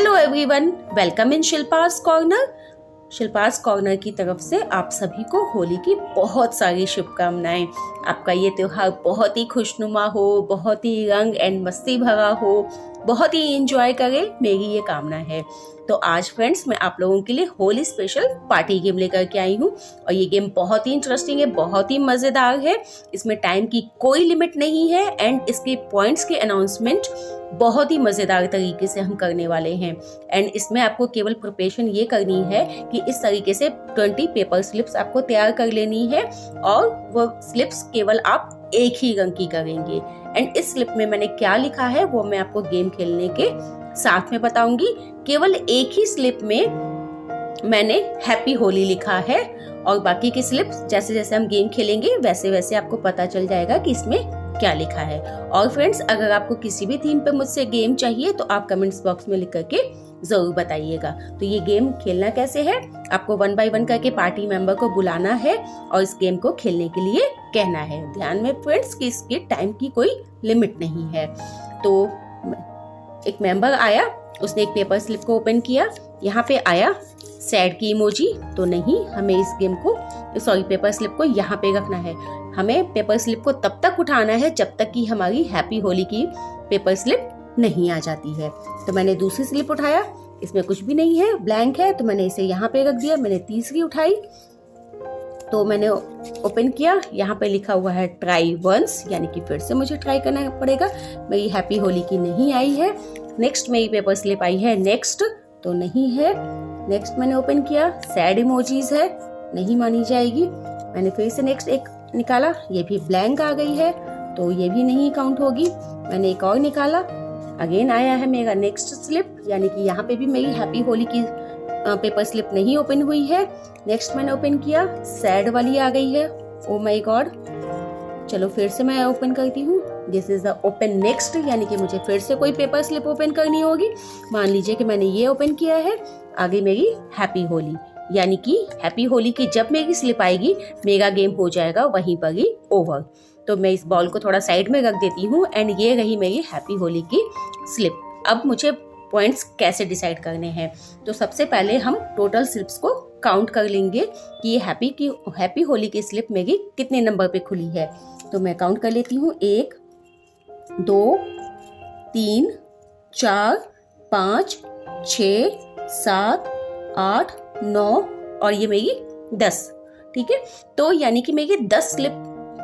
Hello everyone, welcome in Shilpa's corner. Shilpa's corner की तरफ से आप सभी को होली की बहुत सारी शुभकामनाएं। आपका ये त्योहार बहुत ही खुशनुमा हो, बहुत ही रंग एंड मस्ती भरा हो, बहुत ही एंजॉय करें, मेरी ये कामना है। तो आज फ्रेंड्स मैं आप लोगों के लिए होली स्पेशल पार्टी गेम लेकर के आई हूँ और ये गेम बहुत ही इंटरेस्टिंग है, बहुत ही मज़ेदार है। इसमें टाइम की कोई लिमिट नहीं है एंड इसके पॉइंट्स के अनाउंसमेंट बहुत ही मज़ेदार तरीके से हम करने वाले हैं। एंड इसमें आपको केवल प्रिपरेशन ये करनी है कि इस तरीके से 20 पेपर स्लिप्स आपको तैयार कर लेनी है और वो स्लिप्स केवल आप एक ही रंग की करेंगे। एंड इस स्लिप में मैंने क्या लिखा है वो मैं आपको गेम खेलने के साथ में बताऊंगी। केवल एक ही स्लिप में मैंने हैप्पी होली लिखा है और बाकी के स्लिप्स जैसे जैसे हम गेम खेलेंगे वैसे वैसे आपको पता चल जाएगा कि इसमें क्या लिखा है। और फ्रेंड्स, अगर आपको किसी भी थीम पे मुझसे गेम चाहिए तो आप कमेंट्स बॉक्स में लिख करके जरूर बताइएगा। तो ये गेम खेलना कैसे है, आपको 1 बाय 1 करके पार्टी मेंबर को बुलाना है और इस गेम को खेलने के लिए कहना है। ध्यान में फ्रेंड्स कि इसके टाइम की कोई लिमिट नहीं है। तो एक मेंबर आया, उसने एक पेपर स्लिप को ओपन किया, यहाँ पे आया सैड की इमोजी, तो नहीं, हमें इस गेम को पेपर स्लिप को यहाँ पे रखना है। हमें पेपर स्लिप को तब तक उठाना है जब तक कि हमारी हैप्पी होली की पेपर स्लिप नहीं आ जाती है। तो मैंने दूसरी स्लिप उठाया, इसमें कुछ भी नहीं है, ब्लैंक है, तो मैंने इसे यहाँ पे रख दिया। मैंने तीसरी उठाई तो मैंने ओपन किया, यहाँ पे लिखा हुआ है ट्राई वंस, यानी कि फिर से मुझे ट्राई करना पड़ेगा। मेरी हैप्पी होली की नहीं आई है। नेक्स्ट मेरी पेपर स्लिप आई है नेक्स्ट, तो नहीं है। नेक्स्ट मैंने ओपन किया, सैड इमोजीज है, नहीं मानी जाएगी। मैंने फिर से नेक्स्ट एक निकाला, ये भी ब्लैंक आ गई है, तो ये भी नहीं काउंट होगी। मैंने एक और निकाला, अगेन आया है मेरा नेक्स्ट स्लिप, यानी कि यहाँ पे भी मेरी हैप्पी होली की पेपर स्लिप नहीं ओपन हुई है। नेक्स्ट मैंने ओपन किया, सैड वाली आ गई है, ओ माय गॉड। चलो फिर से मैं ओपन करती हूँ, this is the open next, यानी कि मुझे फिर से कोई पेपर स्लिप ओपन करनी होगी। मान लीजिए कि मैंने ये ओपन किया है, आगे मेरी हैप्पी होली, यानी कि हैप्पी होली की जब मेरी स्लिप आएगी मेरा गेम हो जाएगा वहीं पर ही ओवर। तो मैं इस बॉल को थोड़ा साइड में रख देती हूँ एंड ये रही मेरी हैप्पी होली की स्लिप। अब मुझे पॉइंट्स कैसे डिसाइड करने हैं, तो सबसे पहले हम टोटल स्लिप्स को काउंट कर लेंगे कि ये हैप्पी होली की स्लिप मेरी कितने नंबर पे खुली है। तो मैं काउंट कर लेती हूँ, 1 2 3 4 5 6 7 8 9 और ये मेरी 10। ठीक है, तो यानी कि मेरी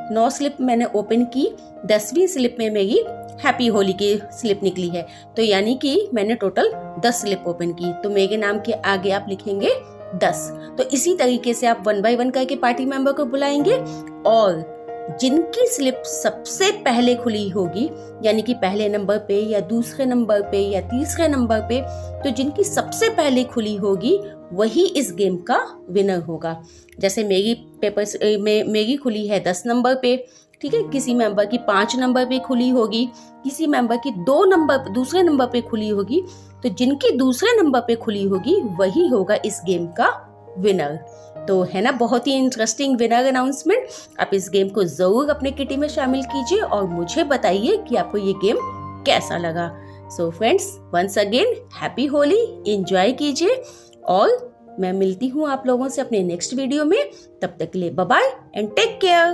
9 स्लिप मैंने ओपन की, 10वीं स्लिप में मेरी हैप्पी होली की स्लिप निकली है। तो यानी कि मैंने टोटल 10 स्लिप ओपन की, तो मेरे नाम के आगे आप लिखेंगे 10। तो इसी तरीके से आप 1 बाय 1 करके पार्टी मेंबर को बुलाएंगे और जिनकी स्लिप सबसे पहले खुली होगी, यानी कि पहले नंबर पे या दूसरे नंबर पे या तीसरे नंबर पे, तो जिनकी सबसे पहले खुली होगी वही इस गेम का विनर होगा। जैसे मेरी मेरी खुली है 10 नंबर पे, ठीक है, किसी मेंबर की 5 नंबर पे खुली होगी, किसी मेंबर की दूसरे नंबर पे खुली होगी, तो जिनकी दूसरे नंबर पे खुली होगी वही होगा इस गेम का विनर। तो है ना बहुत ही इंटरेस्टिंग विनर अनाउंसमेंट। आप इस गेम को जरूर अपने किटी में शामिल कीजिए और मुझे बताइए कि आपको ये गेम कैसा लगा। So friends, once again happy Holi, enjoy कीजिए और मैं मिलती हूँ आप लोगों से अपने नेक्स्ट वीडियो में। तब तक के लिए bye bye and take care.